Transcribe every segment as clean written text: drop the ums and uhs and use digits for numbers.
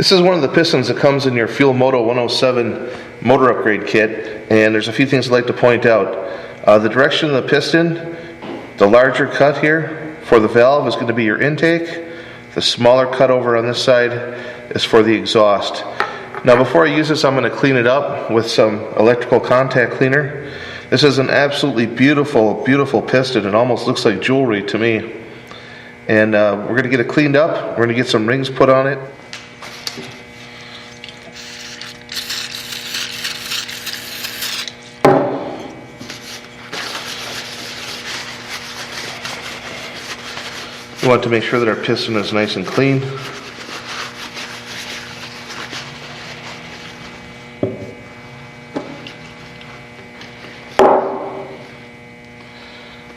This is one of the pistons that comes in your Fuel Moto 107 motor upgrade kit, and there's a few things I'd like to point out. The direction of the piston, the larger cut here for the valve is going to be your intake. The smaller cut over on this side is for the exhaust. Now before I use this, I'm going to clean it up with some electrical contact cleaner. This is an absolutely beautiful, beautiful piston. It almost looks like jewelry to me. And we're going to get it cleaned up. We're going to get some rings put on it. We want to make sure that our piston is nice and clean.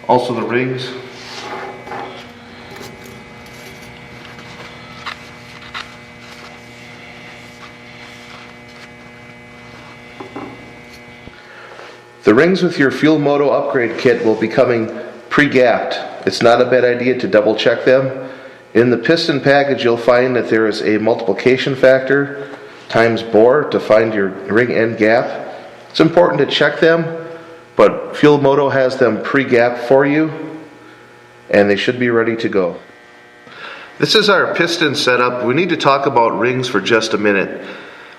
Also the rings. The rings with your Fuel Moto upgrade kit will be coming pre-gapped. It's not a bad idea to double check them. In the piston package you'll find that there is a multiplication factor times bore to find your ring end gap. It's important to check them, but Fuel Moto has them pre-gapped for you and they should be ready to go. This is our piston setup. We need to talk about rings for just a minute.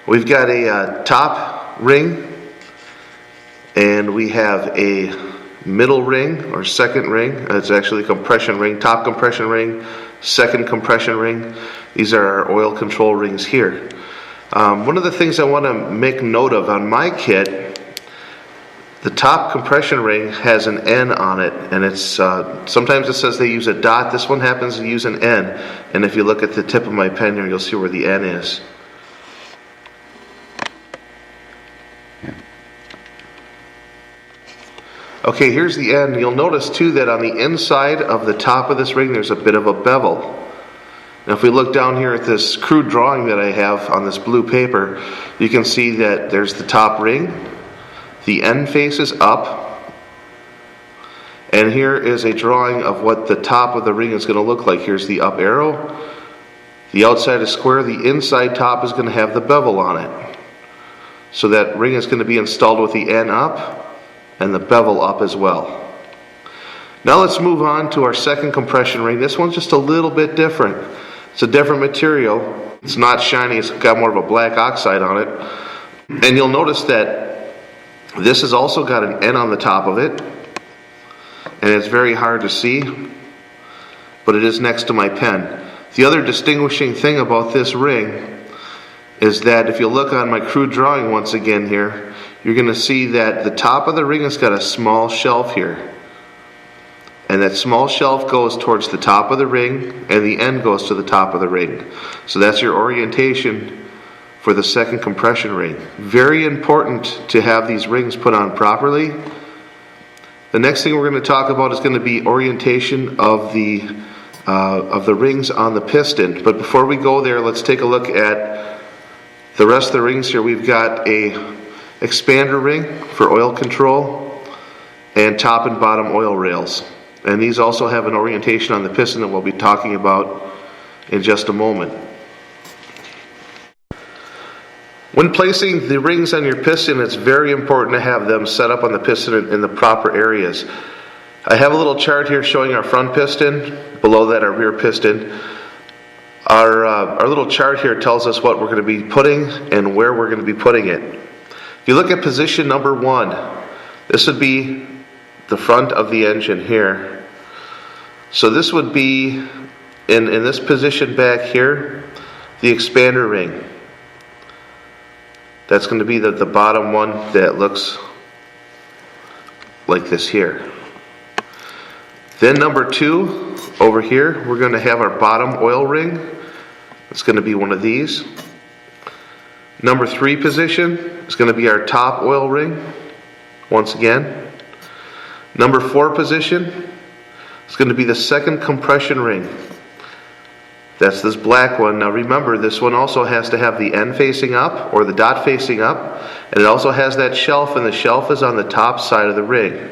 We've got a top ring and we have a middle ring or second ring. It's actually a compression ring, top compression ring, second compression ring. These are our oil control rings here. One of the things I want to make note of on my kit, the top compression ring has an N on it, and it's sometimes it says they use a dot. This one happens to use an N, and if you look at the tip of my pen here, you'll see where the N is. Okay, here's the end. You'll notice too that on the inside of the top of this ring there's a bit of a bevel. Now if we look down here at this crude drawing that I have on this blue paper, you can see that there's the top ring, the end faces up, and here is a drawing of what the top of the ring is going to look like. Here's the up arrow, the outside is square, the inside top is going to have the bevel on it. So that ring is going to be installed with the N up and the bevel up as well. Now let's move on to our second compression ring. This one's just a little bit different. It's a different material. It's not shiny, it's got more of a black oxide on it. And you'll notice that this has also got an N on the top of it. And it's very hard to see, but it is next to my pen. The other distinguishing thing about this ring is that if you look on my crude drawing once again here, you're going to see that the top of the ring has got a small shelf here. And that small shelf goes towards the top of the ring and the end goes to the top of the ring. So that's your orientation for the second compression ring. Very important to have these rings put on properly. The next thing we're going to talk about is going to be orientation of the rings on the piston. But before we go there, let's take a look at the rest of the rings here. We've got a expander ring for oil control and top and bottom oil rails, and these also have an orientation on the piston that we'll be talking about in just a moment. When placing the rings on your piston, it's very important to have them set up on the piston in the proper areas. I have a little chart here showing our front piston, below that our rear piston. Our little chart here tells us what we're going to be putting and where we're going to be putting it. If you look at position number 1, this would be the front of the engine here. So this would be, in this position back here, the expander ring. That's going to be the bottom one that looks like this here. Then number 2, over here, we're going to have our bottom oil ring. It's going to be one of these. Number 3 position is going to be our top oil ring, once again. Number 4 position is going to be the second compression ring. That's this black one. Now remember, this one also has to have the end facing up, or the dot facing up, and it also has that shelf, and the shelf is on the top side of the ring.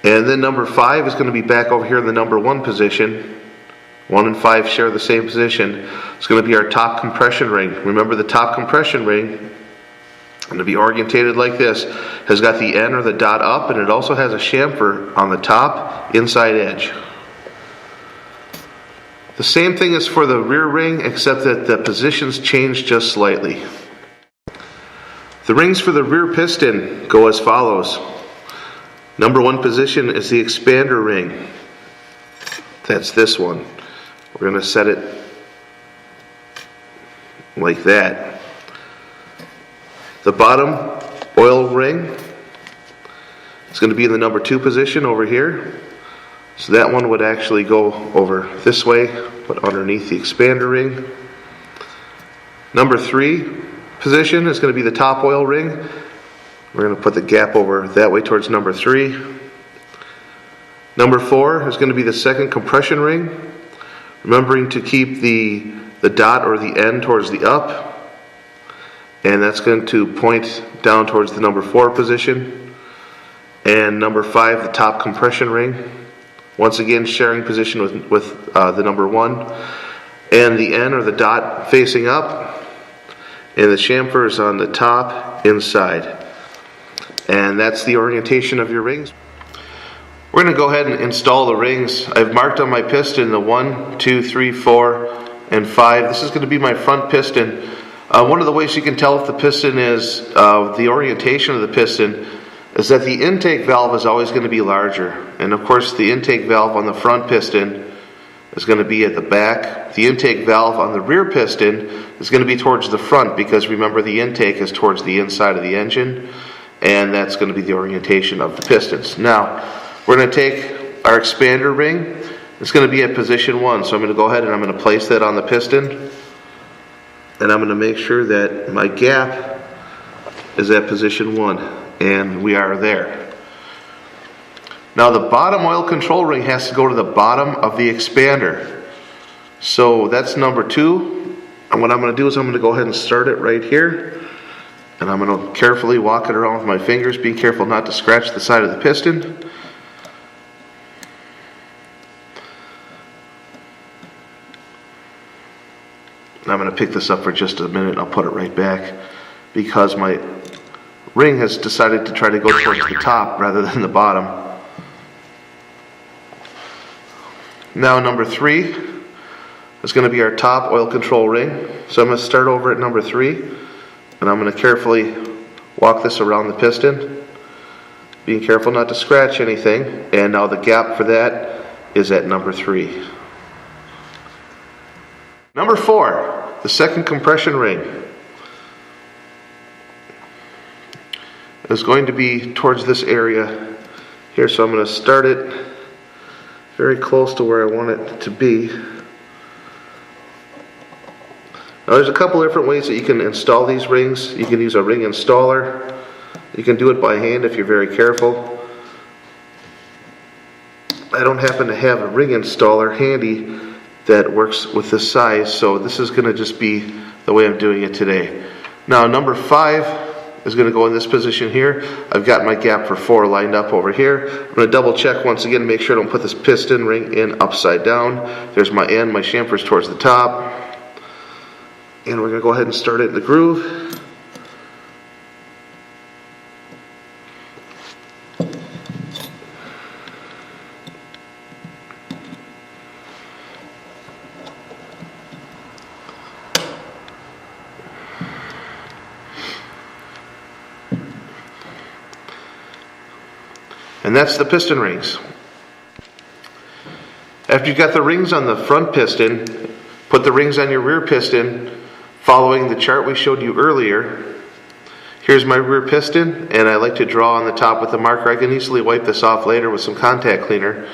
And then number 5 is going to be back over here in the number 1 position. 1 and 5 share the same position. It's going to be our top compression ring. Remember, the top compression ring, going to be orientated like this, has got the N or the dot up, and it also has a chamfer on the top inside edge. The same thing is for the rear ring, except that the positions change just slightly. The rings for the rear piston go as follows. Number 1 position is the expander ring. That's this one. We're going to set it like that. The bottom oil ring is going to be in the number 2 position over here. So that one would actually go over this way, but underneath the expander ring. Number 3 position is going to be the top oil ring. We're going to put the gap over that way towards number 3. Number 4 is going to be the second compression ring. Remembering to keep the dot or the N towards the up. And that's going to point down towards the number 4 position. And number 5, the top compression ring. Once again, sharing position with the number 1. And the N or the dot facing up. And the chamfer is on the top inside. And that's the orientation of your rings. We're going to go ahead and install the rings. I've marked on my piston the 1, 2, 3, 4, and 5. This is going to be my front piston. One of the ways you can tell if the piston is, the orientation of the piston, is that the intake valve is always going to be larger. And of course the intake valve on the front piston is going to be at the back. The intake valve on the rear piston is going to be towards the front, because remember, the intake is towards the inside of the engine, and that's going to be the orientation of the pistons. Now, we're going to take our expander ring. It's going to be at position 1. So I'm going to go ahead and I'm going to place that on the piston. And I'm going to make sure that my gap is at position 1. And we are there. Now the bottom oil control ring has to go to the bottom of the expander. So that's number 2. And what I'm going to do is I'm going to go ahead and start it right here. And I'm going to carefully walk it around with my fingers, being careful not to scratch the side of the piston. I'm going to pick this up for just a minute and I'll put it right back, because my ring has decided to try to go towards the top rather than the bottom. Now number 3 is going to be our top oil control ring. So I'm going to start over at number 3 and I'm going to carefully walk this around the piston, being careful not to scratch anything. And now the gap for that is at number 3. Number 4, the second compression ring, is going to be towards this area here. So I'm going to start it very close to where I want it to be. Now there's a couple different ways that you can install these rings. You can use a ring installer. You can do it by hand if you're very careful. I don't happen to have a ring installer handy that works with this size, so this is going to just be the way I'm doing it today. Now number 5 is going to go in this position here. I've got my gap for 4 lined up over here. I'm going to double check once again, make sure I don't put this piston ring in upside down. There's my N, my chamfer's towards the top. And we're going to go ahead and start it in the groove. And that's the piston rings. After you've got the rings on the front piston, put the rings on your rear piston, following the chart we showed you earlier. Here's my rear piston, and I like to draw on the top with a marker. I can easily wipe this off later with some contact cleaner.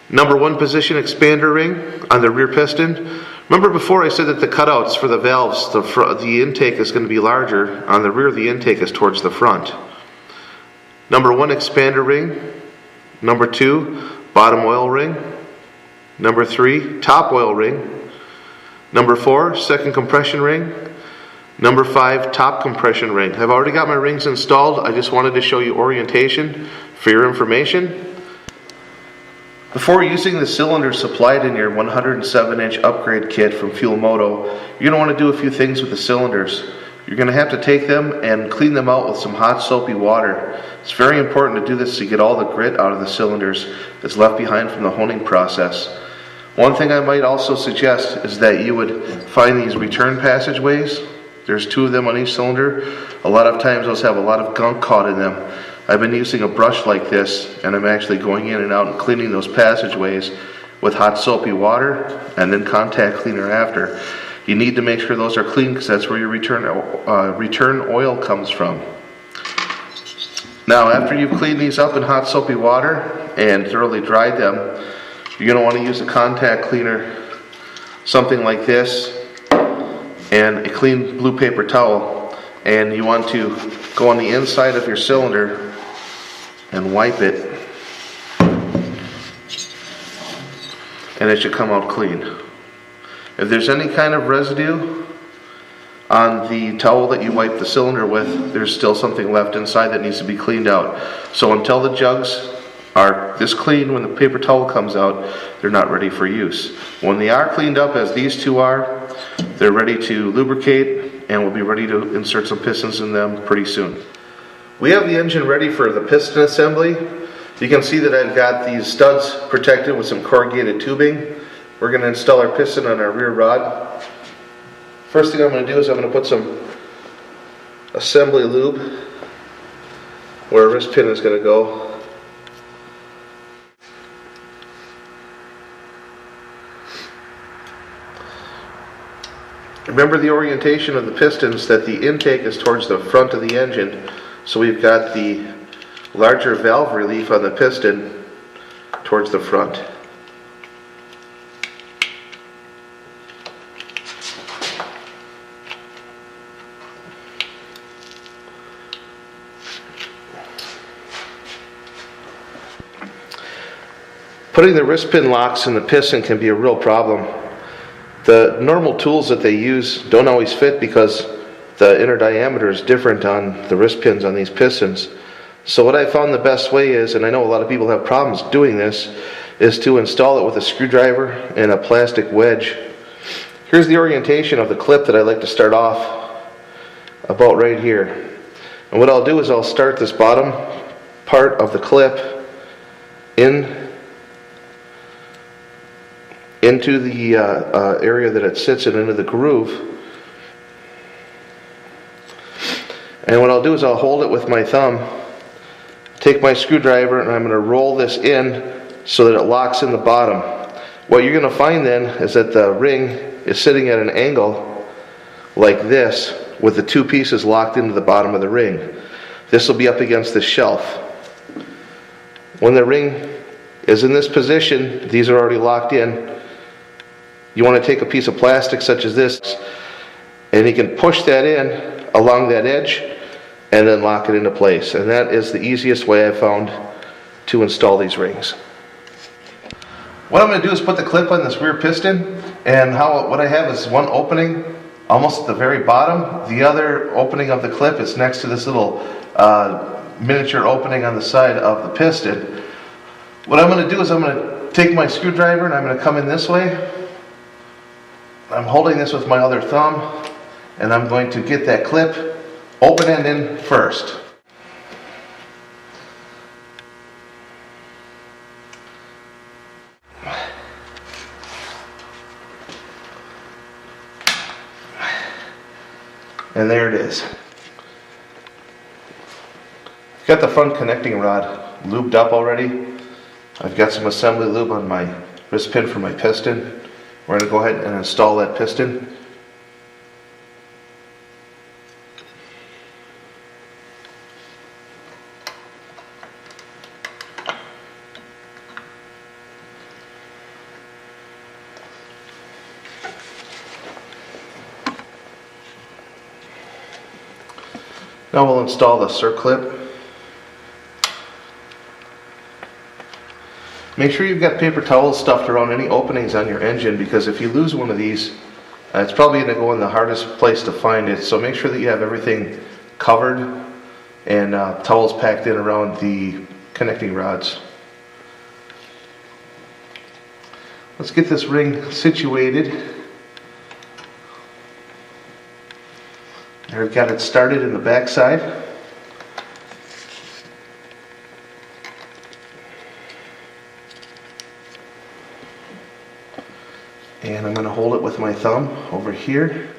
Number 1 position expander ring on the rear piston. Remember before I said that the cutouts for the valves, the intake is going to be larger. On the rear, the intake is towards the front. Number 1 expander ring. Number 2 bottom oil ring. Number 3 top oil ring. Number 4 second compression ring. Number 5 top compression ring. I've already got my rings installed. I just wanted to show you orientation for your information. Before using the cylinders supplied in your 107-inch upgrade kit from Moto, you're going to want to do a few things with the cylinders. You're going to have to take them and clean them out with some hot soapy water. It's very important to do this to get all the grit out of the cylinders that's left behind from the honing process. One thing I might also suggest is that you would find these return passageways. There's 2 of them on each cylinder. A lot of times those have a lot of gunk caught in them. I've been using a brush like this, and I'm actually going in and out and cleaning those passageways with hot soapy water and then contact cleaner after. You need to make sure those are clean because that's where your return oil comes from. Now, after you've cleaned these up in hot soapy water and thoroughly dried them, you're going to want to use a contact cleaner, something like this, and a clean blue paper towel, and you want to go on the inside of your cylinder and wipe it, and it should come out clean. If there's any kind of residue on the towel that you wipe the cylinder with, there's still something left inside that needs to be cleaned out. So until the jugs are this clean, when the paper towel comes out, they're not ready for use. When they are cleaned up, as these 2 are, they're ready to lubricate, and we'll be ready to insert some pistons in them pretty soon. We have the engine ready for the piston assembly. You can see that I've got these studs protected with some corrugated tubing. We're going to install our piston on our rear rod. First thing I'm going to do is I'm going to put some assembly lube where a wrist pin is going to go. Remember the orientation of the pistons, that the intake is towards the front of the engine. So we've got the larger valve relief on the piston towards the front. Putting the wrist pin locks in the piston can be a real problem. The normal tools that they use don't always fit because the inner diameter is different on the wrist pins on these pistons. So what I found the best way is, and I know a lot of people have problems doing this, is to install it with a screwdriver and a plastic wedge. Here's the orientation of the clip that I like to start off about right here. And what I'll do is I'll start this bottom part of the clip into the area that it sits in, into the groove. And what I'll do is I'll hold it with my thumb, take my screwdriver, and I'm going to roll this in so that it locks in the bottom. What you're going to find then is that the ring is sitting at an angle like this, with the 2 pieces locked into the bottom of the ring. This will be up against the shelf. When the ring is in this position, these are already locked in. You want to take a piece of plastic such as this, and you can push that in along that edge and then lock it into place. And that is the easiest way I've found to install these rings. What I'm going to do is put the clip on this rear piston, and what I have is one opening almost at the very bottom. The other opening of the clip is next to this little miniature opening on the side of the piston. What I'm going to do is I'm going to take my screwdriver and I'm going to come in this way. I'm holding this with my other thumb, and I'm going to get that clip open end in first. And there it is. I've got the front connecting rod lubed up already. I've got some assembly lube on my wrist pin for my piston. We're going to go ahead and install that piston. Now we'll install the Circlip. Make sure you've got paper towels stuffed around any openings on your engine, because if you lose one of these, it's probably going to go in the hardest place to find it. So make sure that you have everything covered and towels packed in around the connecting rods. Let's get this ring situated. There, I've got it started in the back side. And I'm going to hold it with my thumb over here.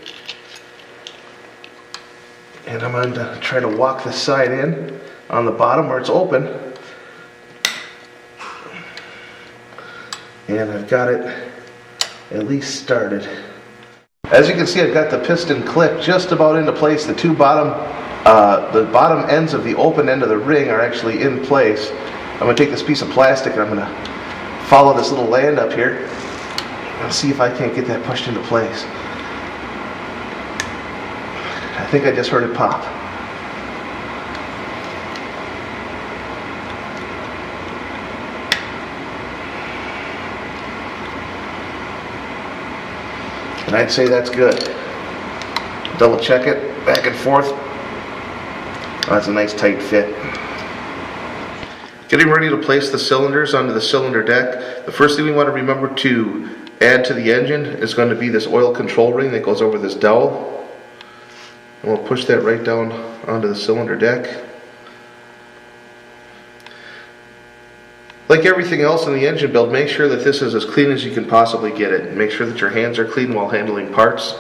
And I'm going to try to walk the side in on the bottom where it's open. And I've got it at least started. As you can see, I've got the piston clip just about into place. The bottom ends of the open end of the ring are actually in place. I'm going to take this piece of plastic and I'm going to follow this little land up here. I'll see if I can't get that pushed into place. I think I just heard it pop. And I'd say that's good. Double check it, back and forth. Oh, that's a nice tight fit. Getting ready to place the cylinders onto the cylinder deck. The first thing we want to remember to add to the engine is going to be this oil control ring that goes over this dowel. And we'll push that right down onto the cylinder deck. Like everything else in the engine build, make sure that this is as clean as you can possibly get it. Make sure that your hands are clean while handling parts.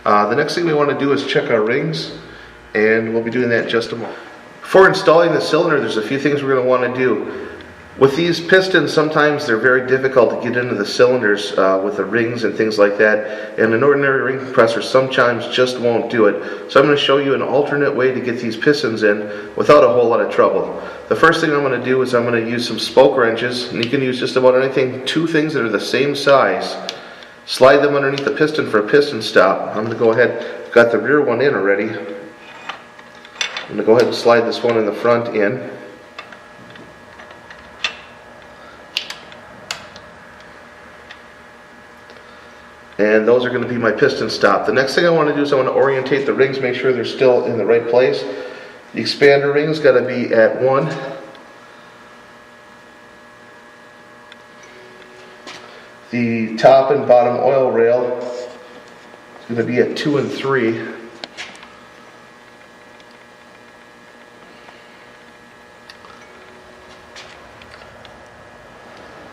The next thing we want to do is check our rings, and we'll be doing that in just a moment. Before installing the cylinder, there's a few things we're going to want to do. With these pistons, sometimes they're very difficult to get into the cylinders with the rings and things like that, and an ordinary ring compressor sometimes just won't do it. So I'm going to show you an alternate way to get these pistons in without a whole lot of trouble. The first thing I'm going to do is I'm going to use some spoke wrenches, and you can use just about anything, two things that are the same size. Slide them underneath the piston for a piston stop. I'm going to go ahead, I've got the rear one in already. I'm going to go ahead and slide this one in the front in. And those are going to be my piston stop. The next thing I want to do is I want to orientate the rings, make sure they're still in the right place. The expander ring's got to be at 1. The top and bottom oil rail is going to be at 2 and 3.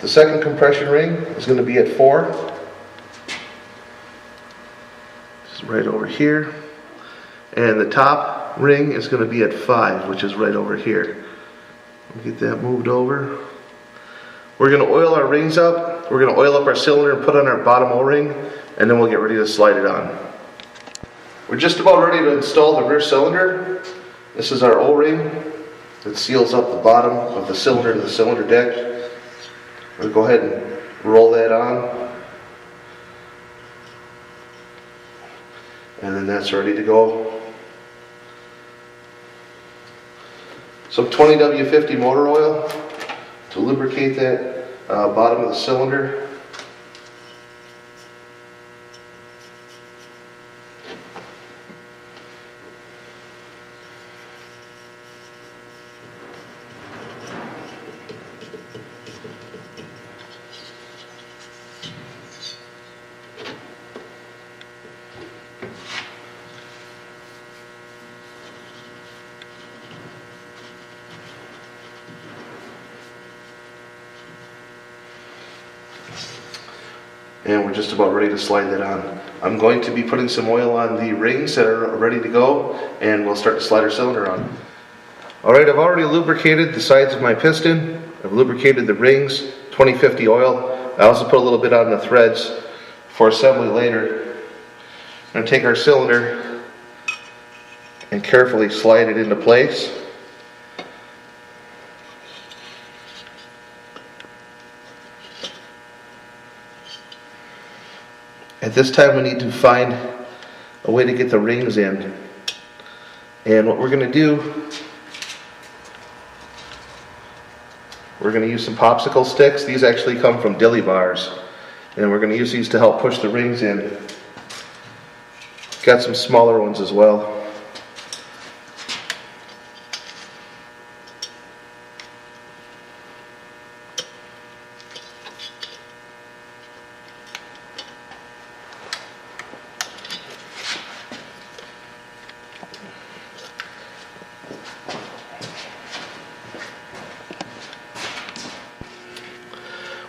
The second compression ring is going to be at 4. Right over here, and the top ring is going to be at 5, which is right over here. We'll get that moved over. We're going to oil our rings up. We're going to oil up our cylinder and put on our bottom O-ring, and then we'll get ready to slide it on. We're just about ready to install the rear cylinder. This is our O-ring that seals up the bottom of the cylinder to the cylinder deck. We'll go ahead and roll that on. And then that's ready to go. Some 20W50 motor oil to lubricate that bottom of the cylinder. And we're just about ready to slide that on. I'm going to be putting some oil on the rings that are ready to go, and we'll start to slide our cylinder on. Alright, I've already lubricated the sides of my piston. I've lubricated the rings, 2050 oil. I also put a little bit on the threads for assembly later. I'm going to take our cylinder and carefully slide it into place. At this time we need to find a way to get the rings in. And what we're going to do, we're going to use some popsicle sticks. These actually come from dilly bars. And we're going to use these to help push the rings in. Got some smaller ones as well.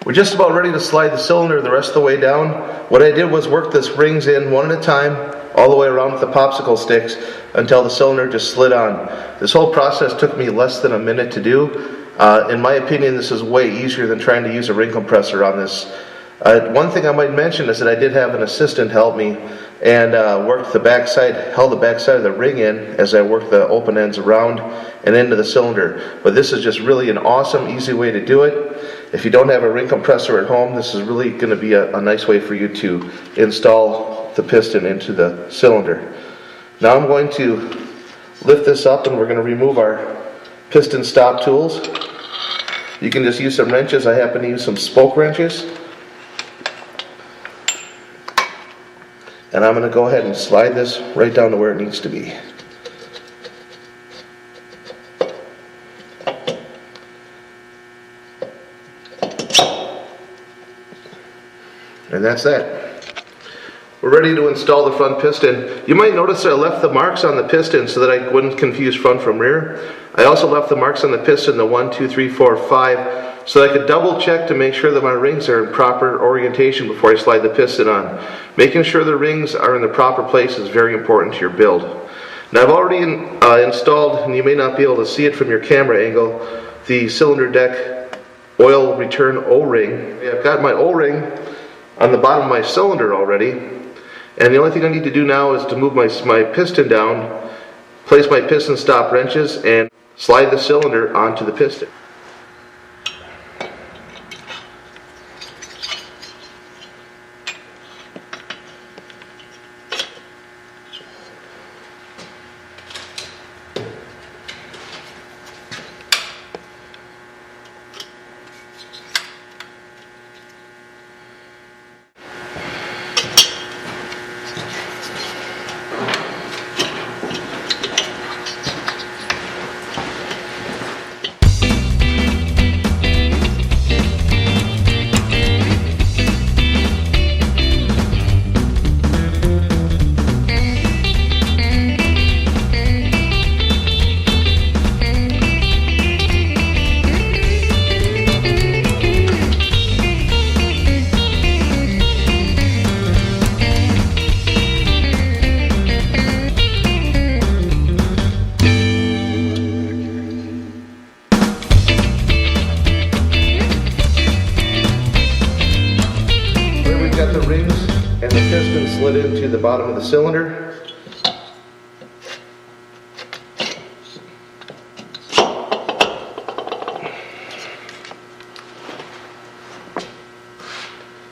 We're just about ready to slide the cylinder the rest of the way down. What I did was work this rings in one at a time, all the way around with the popsicle sticks until the cylinder just slid on. This whole process took me less than a minute to do. In my opinion, this is way easier than trying to use a ring compressor on this. One thing I might mention is that I did have an assistant help me and worked the backside, held the backside of the ring in as I worked the open ends around and into the cylinder. But this is just really an awesome, easy way to do it. If you don't have a ring compressor at home, this is really going to be a nice way for you to install the piston into the cylinder. Now I'm going to lift this up and we're going to remove our piston stop tools. You can just use some wrenches. I happen to use some spoke wrenches. And I'm going to go ahead and slide this right down to where it needs to be. And that's that. We're ready to install the front piston. You might notice I left the marks on the piston so that I wouldn't confuse front from rear. I also left the marks on the piston, the 1, 2, 3, 4, 5, so that I could double check to make sure that my rings are in proper orientation before I slide the piston on. Making sure the rings are in the proper place is very important to your build. Now I've already installed, and you may not be able to see it from your camera angle, the cylinder deck oil return O-ring. I've got my O-ring on the bottom of my cylinder already, and the only thing I need to do now is to move my piston down, place my piston stop wrenches, and slide the cylinder onto the piston. The rings and the piston slid into the bottom of the cylinder.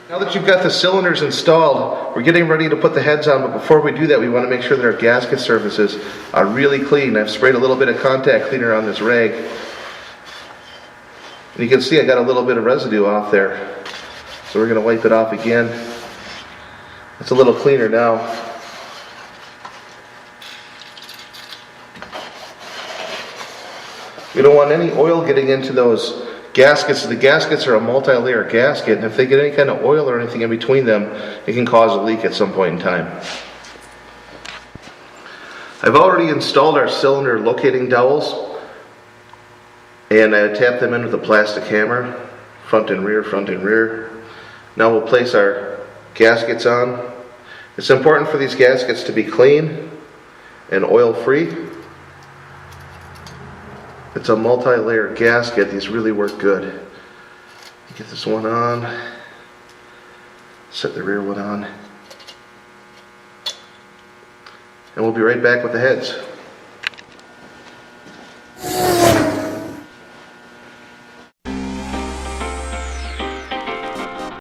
Now that you've got the cylinders installed, we're getting ready to put the heads on, but before we do that, we want to make sure that our gasket surfaces are really clean. I've sprayed a little bit of contact cleaner on this rag. And you can see I got a little bit of residue off there. So we're going to wipe it off again. It's a little cleaner now. We don't want any oil getting into those gaskets. The gaskets are a multi-layer gasket, and if they get any kind of oil or anything in between them, it can cause a leak at some point in time. I've already installed our cylinder locating dowels, and I tapped them in with a plastic hammer, front and rear, front and rear. Now we'll place our gaskets on. It's important for these gaskets to be clean and oil-free. It's a multi-layer gasket. These really work good. Get this one on. Set the rear one on. And we'll be right back with the heads.